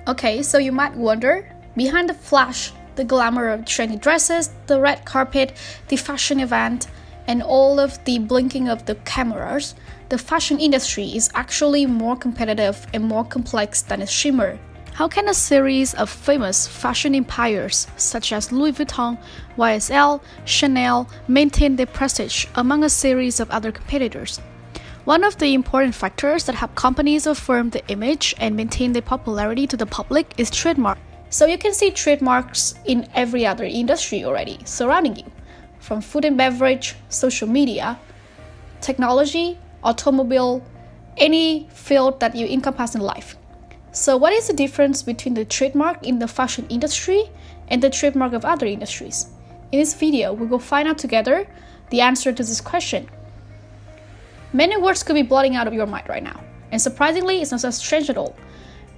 Okay, so you might wonder, behind the flash, the glamour of trendy dresses, the red carpet, the fashion event, and all of the blinking of the cameras, the fashion industry is actually more competitive and more complex than its shimmer. How can a series of famous fashion empires such as Louis Vuitton, YSL, Chanel maintain their prestige among a series of other competitors? One of the important factors that help companies affirm their image and maintain their popularity to the public is trademark. So you can see trademarks in every other industry already surrounding you, from food and beverage, social media, technology, automobile, any field that you encompass in life. So what is the difference between the trademark in the fashion industry and the trademark of other industries? In this video, we will find out together the answer to this question. Many words could be blotting out of your mind right now, and surprisingly, it's not so strange at all,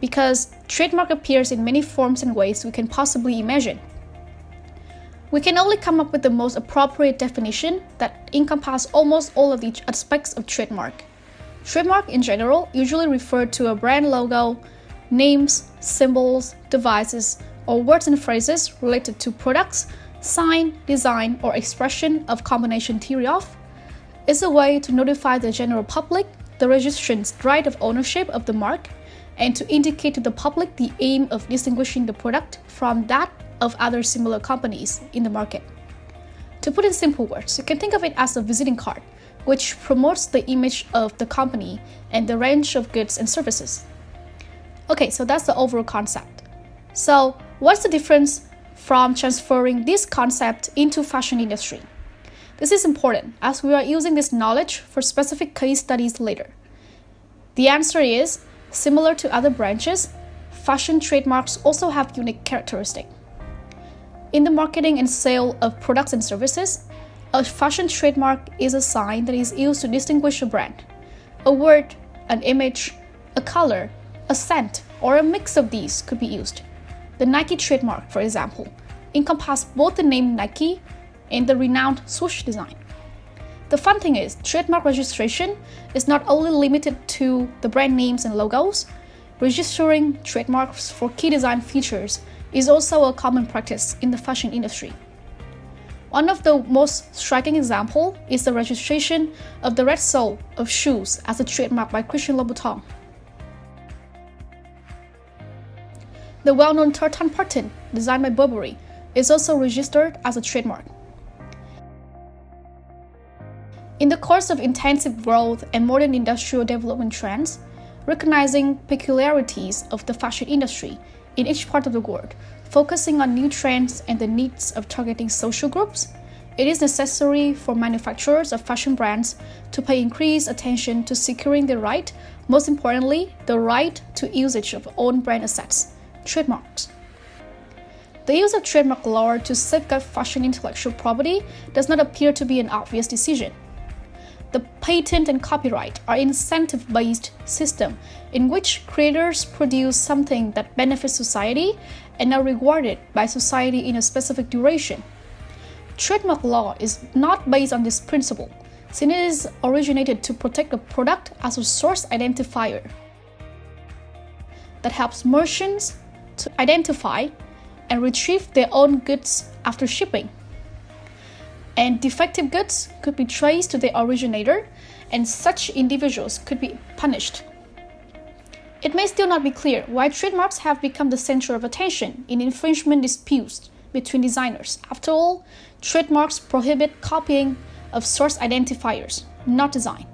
because trademark appears in many forms and ways we can possibly imagine. We can only come up with the most appropriate definition that encompasses almost all of the aspects of trademark. Trademark in general usually refer to a brand logo, names, symbols, devices, or words and phrases related to products, sign, design, or expression of combination thereof. It's a way to notify the general public the registration's right of ownership of the mark and to indicate to the public the aim of distinguishing the product from that of other similar companies in the market. To put in simple words, you can think of it as a visiting card, which promotes the image of the company and the range of goods and services. Okay, so that's the overall concept. So what's the difference from transferring this concept into fashion industry? This is important as we are using this knowledge for specific case studies later. The answer is, similar to other branches, fashion trademarks also have unique characteristics. In the marketing and sale of products and services, a fashion trademark is a sign that is used to distinguish a brand. A word, an image, a color, a scent, or a mix of these could be used. The Nike trademark, for example, encompasses both the name Nike and the renowned swoosh design. The fun thing is, trademark registration is not only limited to the brand names and logos. Registering trademarks for key design features is also a common practice in the fashion industry. One of the most striking examples is the registration of the red sole of shoes as a trademark by Christian Louboutin. The well-known tartan pattern, designed by Burberry, is also registered as a trademark. In the course of intensive growth and modern industrial development trends, recognizing peculiarities of the fashion industry in each part of the world, focusing on new trends and the needs of targeting social groups, it is necessary for manufacturers of fashion brands to pay increased attention to securing the right, most importantly, the right to usage of own brand assets, trademarks. The use of trademark law to safeguard fashion intellectual property does not appear to be an obvious decision. The patent and copyright are an incentive-based system in which creators produce something that benefits society and are rewarded by society in a specific duration. Trademark law is not based on this principle, since it is originated to protect the product as a source identifier that helps merchants to identify and retrieve their own goods after shipping. And defective goods could be traced to their originator, and such individuals could be punished. It may still not be clear why trademarks have become the center of attention in infringement disputes between designers. After all, trademarks prohibit copying of source identifiers, not design.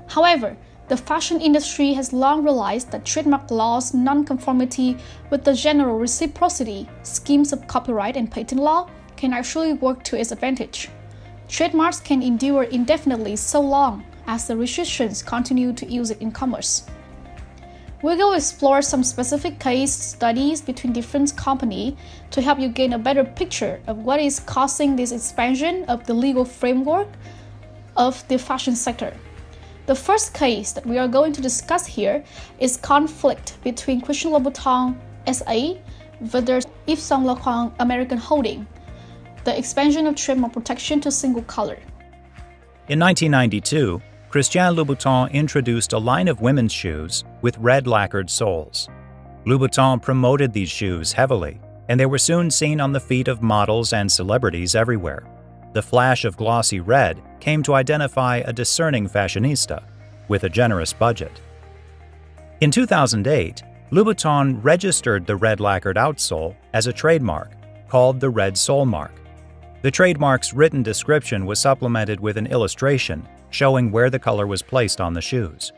However, the fashion industry has long realized that trademark laws' non-conformity with the general reciprocity schemes of copyright and patent law can actually work to its advantage. Trademarks can endure indefinitely so long as the restrictions continue to use it in commerce. We will explore some specific case studies between different companies to help you gain a better picture of what is causing this expansion of the legal framework of the fashion sector. The first case that we are going to discuss here is conflict between Christian Louboutin SA versus Yves Saint Laurent American Holding, the expansion of trademark protection to single color. In 1992, Christian Louboutin introduced a line of women's shoes with red lacquered soles. Louboutin promoted these shoes heavily, and they were soon seen on the feet of models and celebrities everywhere. The flash of glossy red came to identify a discerning fashionista with a generous budget. In 2008, Louboutin registered the red lacquered outsole as a trademark called the Red Sole Mark. The trademark's written description was supplemented with an illustration showing where the color was placed on the shoes.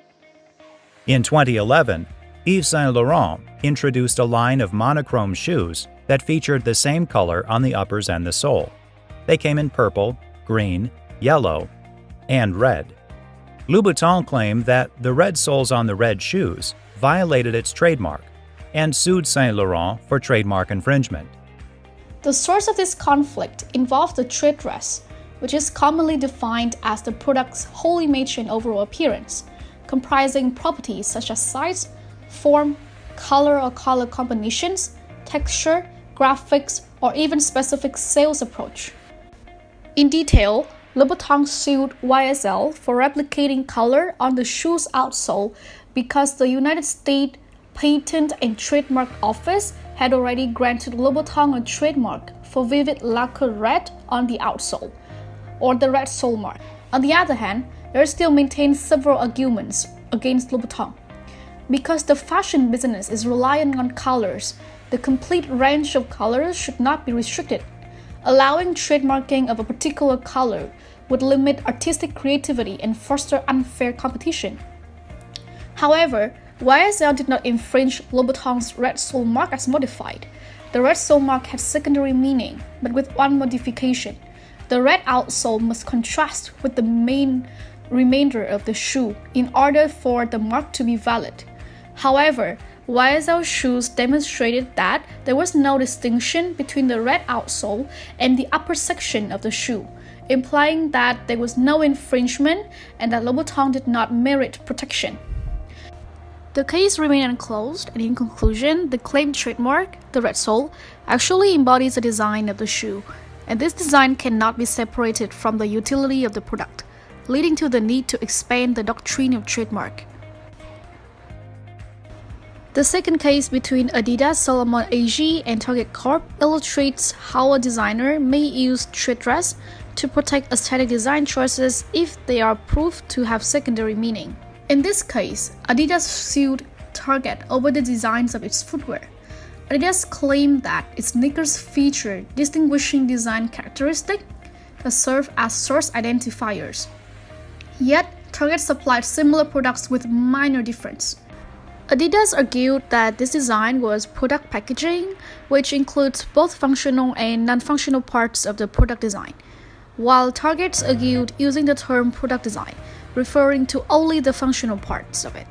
In 2011, Yves Saint Laurent introduced a line of monochrome shoes that featured the same color on the uppers and the sole. They came in purple, green, yellow, and red. Louboutin claimed that the red soles on the red shoes violated its trademark and sued Saint Laurent for trademark infringement. The source of this conflict involved the trade dress, which is commonly defined as the product's whole image and overall appearance, comprising properties such as size, form, color or color combinations, texture, graphics, or even specific sales approach. In detail, Louboutin sued YSL for replicating color on the shoe's outsole because the United States Patent and Trademark Office had already granted Louboutin a trademark for vivid lacquer red on the outsole, or the red sole mark. On the other hand, there are still maintained several arguments against Louboutin. Because the fashion business is reliant on colors, the complete range of colors should not be restricted. Allowing trademarking of a particular color would limit artistic creativity and foster unfair competition. However, YSL did not infringe Louboutin's red sole mark as modified. The red sole mark had secondary meaning, but with one modification. The red outsole must contrast with the main remainder of the shoe in order for the mark to be valid. However, YSL shoes demonstrated that there was no distinction between the red outsole and the upper section of the shoe, implying that there was no infringement and that Louboutin did not merit protection. The case remained unclosed, and in conclusion, the claimed trademark, the red sole, actually embodies the design of the shoe, and this design cannot be separated from the utility of the product, leading to the need to expand the doctrine of trademark. The second case between Adidas Salomon AG and Target Corp illustrates how a designer may use trade dress to protect aesthetic design choices if they are proved to have secondary meaning. In this case, Adidas sued Target over the designs of its footwear. Adidas claimed that its sneakers feature distinguishing design characteristics that serve as source identifiers. Yet, Target supplied similar products with minor difference. Adidas argued that this design was product packaging, which includes both functional and non-functional parts of the product design, while Target argued using the term product design, referring to only the functional parts of it.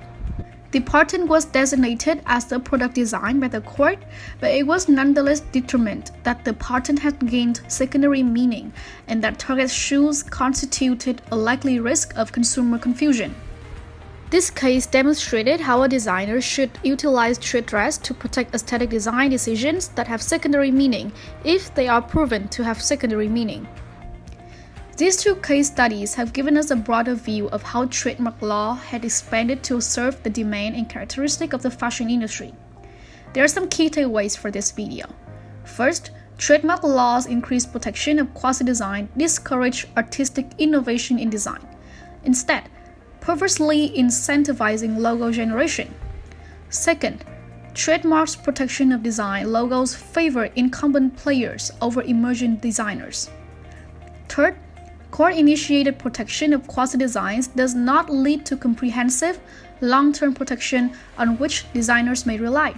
The patent was designated as the product design by the court, but it was nonetheless determined that the patent had gained secondary meaning and that Target's shoes constituted a likely risk of consumer confusion. This case demonstrated how a designer should utilize trade dress to protect aesthetic design decisions that have secondary meaning if they are proven to have secondary meaning. These two case studies have given us a broader view of how trademark law had expanded to serve the demand and characteristic of the fashion industry. There are some key takeaways for this video. First, trademark laws increase protection of quasi-design, discourage artistic innovation in design, instead perversely incentivizing logo generation. Second, trademarks protection of design logos favor incumbent players over emerging designers. Third, court-initiated protection of quasi-designs does not lead to comprehensive, long-term protection on which designers may rely.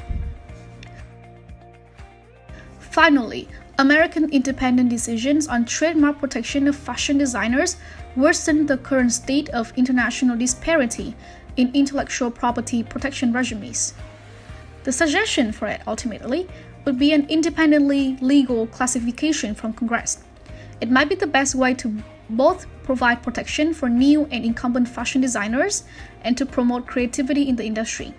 Finally, American independent decisions on trademark protection of fashion designers worsen the current state of international disparity in intellectual property protection regimes. The suggestion for it, ultimately, would be an independently legal classification from Congress. It might be the best way to both provide protection for new and incumbent fashion designers and to promote creativity in the industry.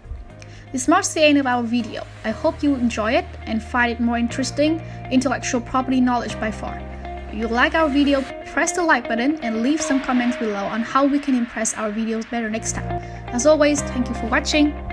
This marks the end of our video. I hope you enjoy it and find it more interesting intellectual property knowledge by far. If you like our video, press the like button and leave some comments below on how we can impress our videos better next time. As always, thank you for watching.